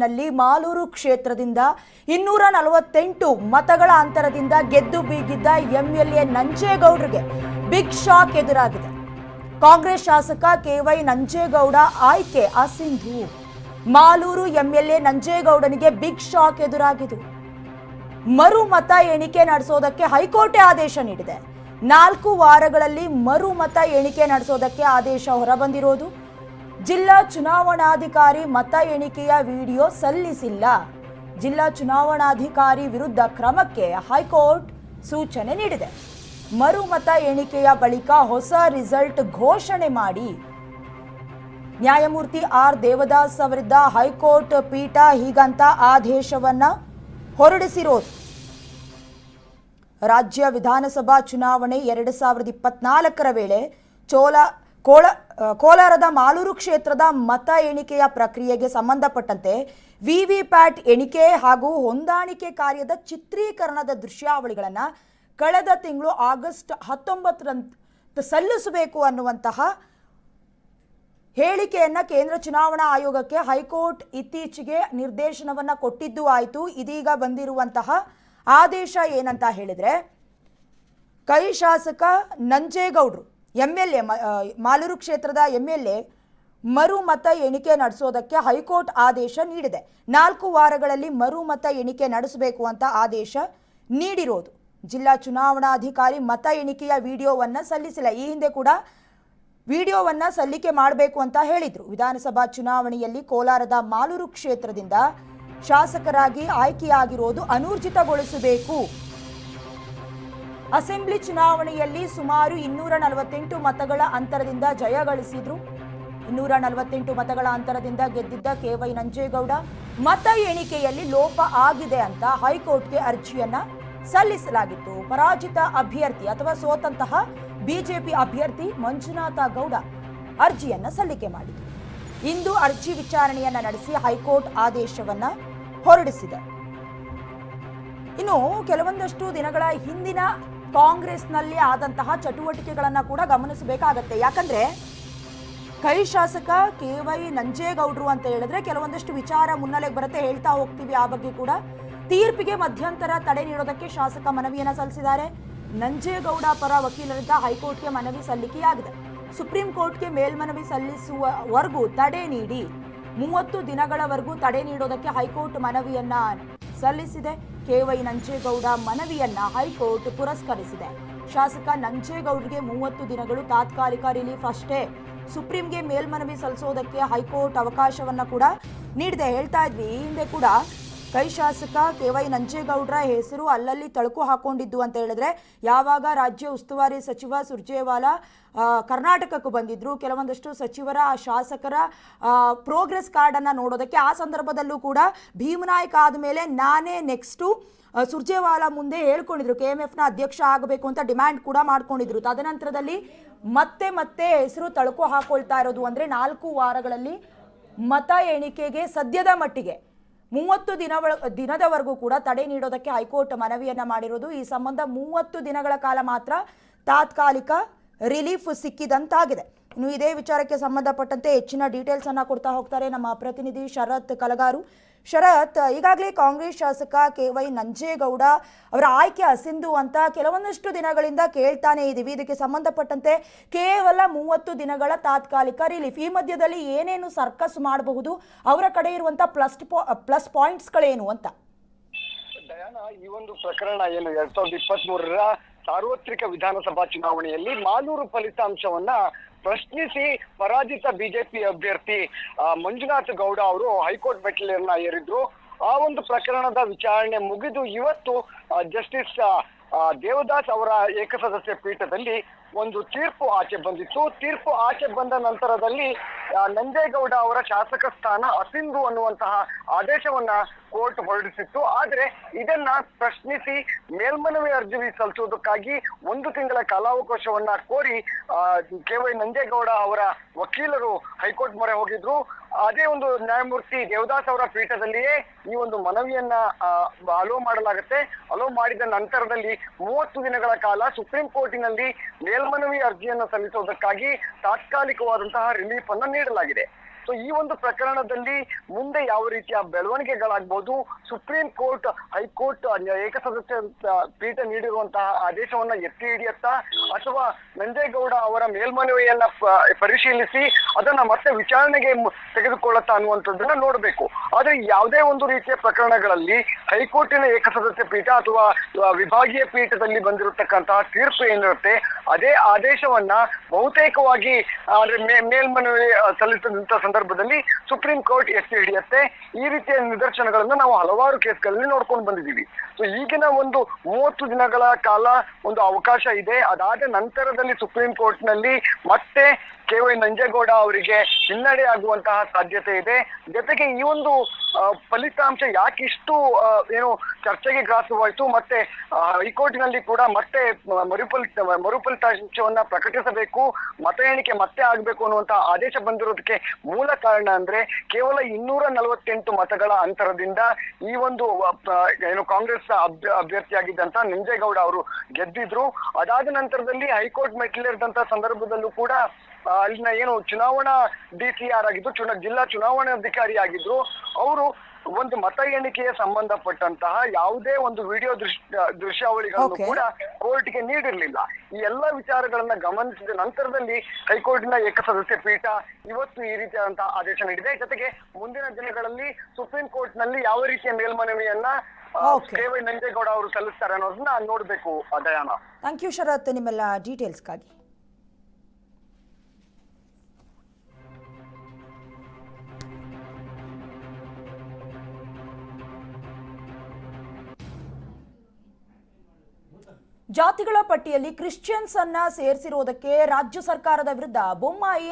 ನಲ್ಲಿ ಮಾಲೂರು ಕ್ಷೇತ್ರದಿಂದ 248 ಮತಗಳ ಅಂತರದಿಂದ ಗೆದ್ದು ಬೀಗಿದ್ದ ಎಂಎಲ್ಎ ನಂಜೇಗೌಡರಿಗೆ ಬಿಗ್ ಶಾಕ್ ಎದುರಾಗಿದೆ. ಕಾಂಗ್ರೆಸ್ ಶಾಸಕ ಕೆವೈ ನಂಜೇಗೌಡ ಆಯ್ಕೆ ಅಸಿಂಧು. ಮಾಲೂರು ಎಂಎಲ್ಎ ನಂಜೇಗೌಡನಿಗೆ ಬಿಗ್ ಶಾಕ್ ಎದುರಾಗಿದೆ. ಮರು ಮತ ಎಣಿಕೆ ನಡೆಸೋದಕ್ಕೆ ಹೈಕೋರ್ಟ್ ಆದೇಶ ನೀಡಿದೆ. 4 ವಾರಗಳಲ್ಲಿ ಮರು ಮತ ಎಣಿಕೆ ನಡೆಸೋದಕ್ಕೆ ಆದೇಶ ಹೊರಬಂದಿರೋದು. ಜಿಲ್ಲಾ ಚುನಾವಣಾಧಿಕಾರಿ ಮತ ಎಣಿಕೆಯ ವಿಡಿಯೋ ಸಲ್ಲಿಸಿಲ್ಲ. ಜಿಲ್ಲಾ ಚುನಾವಣಾಧಿಕಾರಿ ವಿರುದ್ಧ ಕ್ರಮಕ್ಕೆ ಹೈಕೋರ್ಟ್ ಸೂಚನೆ ನೀಡಿದೆ. ಮರು ಮತ ಎಣಿಕೆಯ ಬಳಿಕ ಹೊಸ ರಿಸಲ್ಟ್ ಘೋಷಣೆ ಮಾಡಿ ನ್ಯಾಯಮೂರ್ತಿ ಆರ್ ದೇವದಾಸ್ ಅವರಿದ್ದ ಹೈಕೋರ್ಟ್ ಪೀಠ ಹೀಗಂತ ಆದೇಶವನ್ನ ಹೊರಡಿಸಿರೋದು. ರಾಜ್ಯ ವಿಧಾನಸಭಾ ಚುನಾವಣೆ 2024ರ ವೇಳೆ ಕೋಲಾರದ ಮಾಲೂರು ಕ್ಷೇತ್ರದ ಮತ ಎಣಿಕೆಯ ಪ್ರಕ್ರಿಯೆಗೆ ಸಂಬಂಧಪಟ್ಟಂತೆ ವಿವಿಪ್ಯಾಟ್ ಎಣಿಕೆ ಹಾಗೂ ಹೊಂದಾಣಿಕೆ ಕಾರ್ಯದ ಚಿತ್ರೀಕರಣದ ದೃಶ್ಯಾವಳಿಗಳನ್ನು ಕಳೆದ ತಿಂಗಳು ಆಗಸ್ಟ್ 19ರಂದು ಸಲ್ಲಿಸಬೇಕು ಅನ್ನುವಂತಹ ಹೇಳಿಕೆಯನ್ನ ಕೇಂದ್ರ ಚುನಾವಣಾ ಆಯೋಗಕ್ಕೆ ಹೈಕೋರ್ಟ್ ಇತ್ತೀಚೆಗೆ ನಿರ್ದೇಶನವನ್ನ ಕೊಟ್ಟಿದ್ದು ಆಯಿತು. ಇದೀಗ ಬಂದಿರುವಂತಹ ಆದೇಶ ಏನಂತ ಹೇಳಿದ್ರೆ, ಕೈ ಶಾಸಕ ನಂಜೇಗೌಡರು ಎಂಎಲ್ಎ ಮಾಲೂರು ಕ್ಷೇತ್ರದ ಎಂಎಲ್ಎ ಮರು ಮತ ಎಣಿಕೆ ನಡೆಸೋದಕ್ಕೆ ಹೈಕೋರ್ಟ್ ಆದೇಶ ನೀಡಿದೆ. 4 ವಾರಗಳಲ್ಲಿ ಮರು ಮತ ಎಣಿಕೆ ನಡೆಸಬೇಕು ಅಂತ ಆದೇಶ ನೀಡಿರೋದು. ಜಿಲ್ಲಾ ಚುನಾವಣಾಧಿಕಾರಿ ಮತ ಎಣಿಕೆಯ ವಿಡಿಯೋವನ್ನ ಸಲ್ಲಿಸಿಲ್ಲ. ಈ ಹಿಂದೆ ಕೂಡ ವಿಡಿಯೋವನ್ನ ಸಲ್ಲಿಕೆ ಮಾಡಬೇಕು ಅಂತ ಹೇಳಿದ್ರು. ವಿಧಾನಸಭಾ ಚುನಾವಣೆಯಲ್ಲಿ ಕೋಲಾರದ ಮಾಲೂರು ಕ್ಷೇತ್ರದಿಂದ ಶಾಸಕರಾಗಿ ಆಯ್ಕೆಯಾಗಿರೋದು ಅನೂರ್ಜಿತಗೊಳಿಸಬೇಕು. ಅಸೆಂಬ್ಲಿ ಚುನಾವಣೆಯಲ್ಲಿ ಸುಮಾರು 248 ಮತಗಳ ಅಂತರದಿಂದ ಜಯ ಗಳಿಸಿದ್ರು. 248 ಮತಗಳ ಅಂತರದಿಂದ ಗೆದ್ದಿದ್ದ ಕೆವೈ ನಂಜೇಗೌಡ ಮತ ಎಣಿಕೆಯಲ್ಲಿ ಲೋಪ ಆಗಿದೆ ಅಂತ ಹೈಕೋರ್ಟ್ಗೆ ಅರ್ಜಿಯನ್ನ ಸಲ್ಲಿಸಲಾಗಿತ್ತು. ಪರಾಜಿತ ಅಭ್ಯರ್ಥಿ ಅಥವಾ ಸೋತಂತಹ ಬಿಜೆಪಿ ಅಭ್ಯರ್ಥಿ ಮಂಜುನಾಥ ಗೌಡ ಅರ್ಜಿಯನ್ನ ಸಲ್ಲಿಕೆ ಮಾಡಿದ್ರು. ಇಂದು ಅರ್ಜಿ ವಿಚಾರಣೆಯನ್ನ ನಡೆಸಿ ಹೈಕೋರ್ಟ್ ಆದೇಶವನ್ನ ಹೊರಡಿಸಿದೆ. ಇನ್ನು ಕೆಲವೊಂದಷ್ಟು ದಿನಗಳ ಹಿಂದಿನ ಕಾಂಗ್ರೆಸ್ನಲ್ಲಿ ಆದಂತಹ ಚಟುವಟಿಕೆಗಳನ್ನ ಕೂಡ ಗಮನಿಸಬೇಕಾಗತ್ತೆ. ಯಾಕಂದ್ರೆ ಕೈ ಶಾಸಕ ಕೆವೈ ನಂಜೇಗೌಡರು ಅಂತ ಹೇಳಿದ್ರೆ ಕೆಲವೊಂದಷ್ಟು ವಿಚಾರ ಮುನ್ನೆಲೆಗೆ ಬರುತ್ತೆ, ಹೇಳ್ತಾ ಹೋಗ್ತೀವಿ. ಆ ಬಗ್ಗೆ ಕೂಡ ತೀರ್ಪಿಗೆ ಮಧ್ಯಂತರ ತಡೆ ನೀಡೋದಕ್ಕೆ ಶಾಸಕ ಮನವಿಯನ್ನ ಸಲ್ಲಿಸಿದ್ದಾರೆ. ನಂಜೇಗೌಡ ಪರ ವಕೀಲರಿಂದ ಹೈಕೋರ್ಟ್ಗೆ ಮನವಿ ಸಲ್ಲಿಕೆಯಾಗಿದೆ. ಸುಪ್ರೀಂ ಕೋರ್ಟ್ಗೆ ಮೇಲ್ಮನವಿ ಸಲ್ಲಿಸುವವರೆಗೂ ತಡೆ ನೀಡಿ 30 ದಿನಗಳವರೆಗೂ ತಡೆ ನೀಡೋದಕ್ಕೆ ಹೈಕೋರ್ಟ್ ಮನವಿಯನ್ನ ಸಲ್ಲಿಸಿದೆ. ಕೆವೈ ನಂಜೇಗೌಡ ಮನವಿಯನ್ನ ಹೈಕೋರ್ಟ್ ಪುರಸ್ಕರಿಸಿದೆ. ಶಾಸಕ ನಂಜೇಗೌಡರಿಗೆ 30 ದಿನಗಳು ತಾತ್ಕಾಲಿಕ ರಿಲೀಫ್ ಅಷ್ಟೇ. ಸುಪ್ರೀಂಗೆ ಮೇಲ್ಮನವಿ ಸಲ್ಲಿಸೋದಕ್ಕೆ ಹೈಕೋರ್ಟ್ ಅವಕಾಶವನ್ನ ಕೂಡ ನೀಡಿದೆ. ಹೇಳ್ತಾ ಇದ್ವಿ, ಈ ಹಿಂದೆ ಕೂಡ ಕೈ ಶಾಸಕ ಕೆವೈ ನಂಜೇಗೌಡರ ಹೆಸರು ಅಲ್ಲಲ್ಲಿ ತಳುಕು ಹಾಕೊಂಡಿದ್ದು ಅಂತ ಹೇಳಿದ್ರೆ, ಯಾವಾಗ ರಾಜ್ಯ ಉಸ್ತುವಾರಿ ಸಚಿವ ಸುರ್ಜೇವಾಲಾ ಕರ್ನಾಟಕಕ್ಕೂ ಬಂದಿದ್ರು, ಕೆಲವೊಂದಷ್ಟು ಸಚಿವರ ಶಾಸಕರ ಪ್ರೋಗ್ರೆಸ್ ಕಾರ್ಡ್ ಅನ್ನ ನೋಡೋದಕ್ಕೆ ಆ ಸಂದರ್ಭದಲ್ಲೂ ಕೂಡ ಭೀಮನಾಯ್ಕ ಆದಮೇಲೆ ನಾನೇ ನೆಕ್ಸ್ಟು ಸುರ್ಜೇವಾಲಾ ಮುಂದೆ ಹೇಳ್ಕೊಂಡಿದ್ರು KMFನ ಅಧ್ಯಕ್ಷ ಆಗಬೇಕು ಅಂತ ಡಿಮ್ಯಾಂಡ್ ಕೂಡ ಮಾಡ್ಕೊಂಡಿದ್ರು. ತದನಂತರದಲ್ಲಿ ಮತ್ತೆ ಹೆಸರು ತಳುಕು ಹಾಕೊಳ್ತಾ ಇರೋದು. ಅಂದ್ರೆ 4 ವಾರಗಳಲ್ಲಿ ಮತ ಎಣಿಕೆಗೆ ಸದ್ಯದ ಮಟ್ಟಿಗೆ 30 ದಿನದವರೆಗೂ ಕೂಡ ತಡೆ ನೀಡೋದಕ್ಕೆ ಹೈಕೋರ್ಟ್ ಮನವಿಯನ್ನ ಮಾಡಿರೋದು. ಈ ಸಂಬಂಧ 30 ದಿನಗಳ ಕಾಲ ಮಾತ್ರ ತಾತ್ಕಾಲಿಕ ರಿಲೀಫ್ ಸಿಕ್ಕಿದಂತಾಗಿದೆ. ಇನ್ನು ಇದೇ ವಿಚಾರಕ್ಕೆ ಸಂಬಂಧಪಟ್ಟಂತೆ ಹೆಚ್ಚಿನ ಡೀಟೇಲ್ಸ್ ಅನ್ನ ಕೊಡ್ತಾ ಹೋಗ್ತಾರೆ ನಮ್ಮ ಪ್ರತಿನಿಧಿ ಶರತ್ ಕಲಗಾರು. ಶರತ್, ಈಗಾಗಲೇ ಕಾಂಗ್ರೆಸ್ ಶಾಸಕ ಕೆವೈ ನಂಜೇಗೌಡ ಅವರ ಆಯ್ಕೆ ಅಸಿಂಧು ಅಂತ ಕೆಲವೊಂದಷ್ಟು ದಿನಗಳಿಂದ ಕೇಳ್ತಾನೆ ಇದ್ದೀವಿ. ಇದಕ್ಕೆ ಸಂಬಂಧಪಟ್ಟಂತೆ ಕೇವಲ 30 ದಿನಗಳ ತಾತ್ಕಾಲಿಕ ರಿಲೀಫ್, ಈ ಮಧ್ಯದಲ್ಲಿ ಏನೇನು ಸರ್ಕಸ್ ಮಾಡಬಹುದು, ಅವರ ಕಡೆ ಇರುವಂತಹ ಪ್ಲಸ್ ಪಾಯಿಂಟ್ಸ್ಗಳೇನು ಅಂತ? ದಯಾನ, ಈ ಒಂದು ಪ್ರಕರಣ ಏನು 2023ರ ಸಾರ್ವತ್ರಿಕ ವಿಧಾನಸಭಾ ಚುನಾವಣೆಯಲ್ಲಿ ಮಾಲೂರು ಫಲಿತಾಂಶವನ್ನ ಪ್ರಶ್ನಿಸಿ ಪರಾಜಿತ ಬಿಜೆಪಿ ಅಭ್ಯರ್ಥಿ ಮಂಜುನಾಥ ಗೌಡ ಅವರು ಹೈಕೋರ್ಟ್ ಮೆಟ್ಟಿಲನ್ನ ಏರಿದ್ರು. ಆ ಒಂದು ಪ್ರಕರಣದ ವಿಚಾರಣೆ ಮುಗಿದು ಇವತ್ತು ಜಸ್ಟಿಸ್ ದೇವದಾಸ್ ಅವರ ಏಕಸದಸ್ಯ ಪೀಠದಲ್ಲಿ ಒಂದು ತೀರ್ಪು ಆಚೆ ಬಂದಿತ್ತು. ತೀರ್ಪು ಆಚೆ ಬಂದ ನಂತರದಲ್ಲಿ ನಂಜೇಗೌಡ ಅವರ ಶಾಸಕ ಸ್ಥಾನ ಅಸಿಂಧು ಅನ್ನುವಂತಹ ಆದೇಶವನ್ನ ಕೋರ್ಟ್ ಹೊರಡಿಸಿತ್ತು. ಆದ್ರೆ ಇದನ್ನ ಪ್ರಶ್ನಿಸಿ ಮೇಲ್ಮನವಿ ಅರ್ಜಿ ಸಲ್ಲಿಸುವುದಕ್ಕಾಗಿ 1 ತಿಂಗಳ ಕಾಲಾವಕಾಶವನ್ನ ಕೋರಿ ಕೆವೈ ನಂಜೇಗೌಡ ಅವರ ವಕೀಲರು ಹೈಕೋರ್ಟ್ ಮೊರೆ ಹೋಗಿದ್ರು. ಅದೇ ಒಂದು ನ್ಯಾಯಮೂರ್ತಿ ದೇವದಾಸ್ ಅವರ ಪೀಠದಲ್ಲಿಯೇ ಈ ಒಂದು ಮನವಿಯನ್ನ ಅಲೋ ಮಾಡಲಾಗುತ್ತೆ. ಅಲೋ ಮಾಡಿದ ನಂತರದಲ್ಲಿ 30 ದಿನಗಳ ಕಾಲ ಸುಪ್ರೀಂ ಕೋರ್ಟಿನಲ್ಲಿ ಮೇಲ್ಮನವಿ ಅರ್ಜಿಯನ್ನು ಸಲ್ಲಿಸುವುದಕ್ಕಾಗಿ ತಾತ್ಕಾಲಿಕವಾದಂತಹ ರಿಲೀಫ್ ಅನ್ನು ನೀಡಲಾಗಿದೆ. ಸೊ ಈ ಒಂದು ಪ್ರಕರಣದಲ್ಲಿ ಮುಂದೆ ಯಾವ ರೀತಿಯ ಬೆಳವಣಿಗೆಗಳಾಗಬಹುದು, ಸುಪ್ರೀಂ ಕೋರ್ಟ್, ಹೈಕೋರ್ಟ್ ಏಕಸದಸ್ಯ ಪೀಠ ನೀಡಿರುವಂತಹ ಆದೇಶವನ್ನ ಎತ್ತಿ ಹಿಡಿಯತ್ತಾ ಅಥವಾ ನಂಜೇಗೌಡ ಅವರ ಮೇಲ್ಮನವಿಯನ್ನ ಪರಿಶೀಲಿಸಿ ಅದನ್ನ ಮತ್ತೆ ವಿಚಾರಣೆಗೆ ತೆಗೆದುಕೊಳ್ಳುತ್ತಾ ಅನ್ನುವಂಥದ್ದನ್ನ ನೋಡಬೇಕು. ಆದ್ರೆ ಯಾವುದೇ ಒಂದು ರೀತಿಯ ಪ್ರಕರಣಗಳಲ್ಲಿ ಹೈಕೋರ್ಟಿನ ಏಕಸದಸ್ಯ ಪೀಠ ಅಥವಾ ವಿಭಾಗೀಯ ಪೀಠದಲ್ಲಿ ಬಂದಿರತಕ್ಕಂತಹ ತೀರ್ಪು ಏನಿರುತ್ತೆ ಅದೇ ಆದೇಶವನ್ನ ಬಹುತೇಕವಾಗಿ ಅಂದ್ರೆ ಮೇಲ್ಮನವಿ ಸಲ್ಲಿಸಿದಂತ ಸಂದರ್ಭದಲ್ಲಿ ಸುಪ್ರೀಂ ಕೋರ್ಟ್ ಎತ್ತಿ ಹಿಡಿಯುತ್ತೆ. ಈ ರೀತಿಯ ನಿದರ್ಶನಗಳನ್ನು ನಾವು ಹಲವಾರು ಕೇಸ್ಗಳಲ್ಲಿ ನೋಡ್ಕೊಂಡು ಬಂದಿದ್ದೀವಿ. ಸೊ ಈಗಿನ ಒಂದು 30 ದಿನಗಳ ಕಾಲ ಒಂದು ಅವಕಾಶ ಇದೆ. ಅದಾದ ನಂತರದಲ್ಲಿ ಸುಪ್ರೀಂ ಕೋರ್ಟ್ ನಲ್ಲಿ ಮತ್ತೆ KY ನಂಜೇಗೌಡ ಅವರಿಗೆ ಹಿನ್ನಡೆ ಆಗುವಂತಹ ಸಾಧ್ಯತೆ ಇದೆ. ಜೊತೆಗೆ ಈ ಒಂದು ಫಲಿತಾಂಶ ಯಾಕಿಷ್ಟು ಏನು ಚರ್ಚೆಗೆ ಗ್ರಾಸವಾಯಿತು, ಮತ್ತೆ ಹೈಕೋರ್ಟಿನಲ್ಲಿ ಕೂಡ ಮತ್ತೆ ಮರುಫಲಿತಾಂಶವನ್ನ ಪ್ರಕಟಿಸಬೇಕು, ಮತ ಎಣಿಕೆ ಮತ್ತೆ ಆಗ್ಬೇಕು ಅನ್ನುವಂತಹ ಆದೇಶ ಬಂದಿರೋದಕ್ಕೆ ಮೂಲ ಕಾರಣ ಅಂದ್ರೆ ಕೇವಲ 248 ಮತಗಳ ಅಂತರದಿಂದ ಈ ಒಂದು ಏನು ಕಾಂಗ್ರೆಸ್ ಅಭ್ಯರ್ಥಿಯಾಗಿದ್ದಂತ ನಂಜೇಗೌಡ ಅವರು ಗೆದ್ದಿದ್ರು. ಅದಾದ ನಂತರದಲ್ಲಿ ಹೈಕೋರ್ಟ್ ಮೆಟ್ಟಿಲೇರಿದಂತ ಸಂದರ್ಭದಲ್ಲೂ ಕೂಡ ಅಲ್ಲಿನ ಏನು ಚುನಾವಣಾ DCR ಆಗಿದ್ರು, ಜಿಲ್ಲಾ ಚುನಾವಣಾಧಿಕಾರಿ ಆಗಿದ್ರು, ಅವರು ಒಂದು ಮತ ಎಣಿಕೆಗೆ ಸಂಬಂಧಪಟ್ಟಂತಹ ಯಾವುದೇ ಒಂದು ವಿಡಿಯೋ ದೃಶ್ಯಾವಳಿಗಳನ್ನು ಕೂಡ ಕೋರ್ಟ್ಗೆ ನೀಡಿರಲಿಲ್ಲ. ಈ ಎಲ್ಲಾ ವಿಚಾರಗಳನ್ನ ಗಮನಿಸಿದ ನಂತರದಲ್ಲಿ ಹೈಕೋರ್ಟಿನ ಏಕಸದಸ್ಯ ಪೀಠ ಇವತ್ತು ಈ ರೀತಿಯಾದಂತಹ ಆದೇಶ ನೀಡಿದೆ. ಜೊತೆಗೆ ಮುಂದಿನ ದಿನಗಳಲ್ಲಿ ಸುಪ್ರೀಂ ಕೋರ್ಟ್ ನಲ್ಲಿ ಯಾವ ರೀತಿಯ ಮೇಲ್ಮನವಿಯನ್ನ KY ನಂಜೇಗೌಡ ಅವರು ಸಲ್ಲಿಸ್ತಾರೆ ಅನ್ನೋದನ್ನ ನೋಡ್ಬೇಕು ದಯಾನ. ಥ್ಯಾಂಕ್ ಯು ಶರತ್ ನಿಮ್ಮೆಲ್ಲ ಡೀಟೇಲ್ಸ್ಗಾಗಿ. ಜಾತಿಗಳ ಪಟ್ಟಿಯಲ್ಲಿ ಕ್ರಿಶ್ಚಿಯನ್ಸ್ ಅನ್ನ ಸೇರಿಸಿರುವುದಕ್ಕೆ ರಾಜ್ಯ ಸರ್ಕಾರದ ವಿರುದ್ಧ ಬೊಮ್ಮಾಯಿ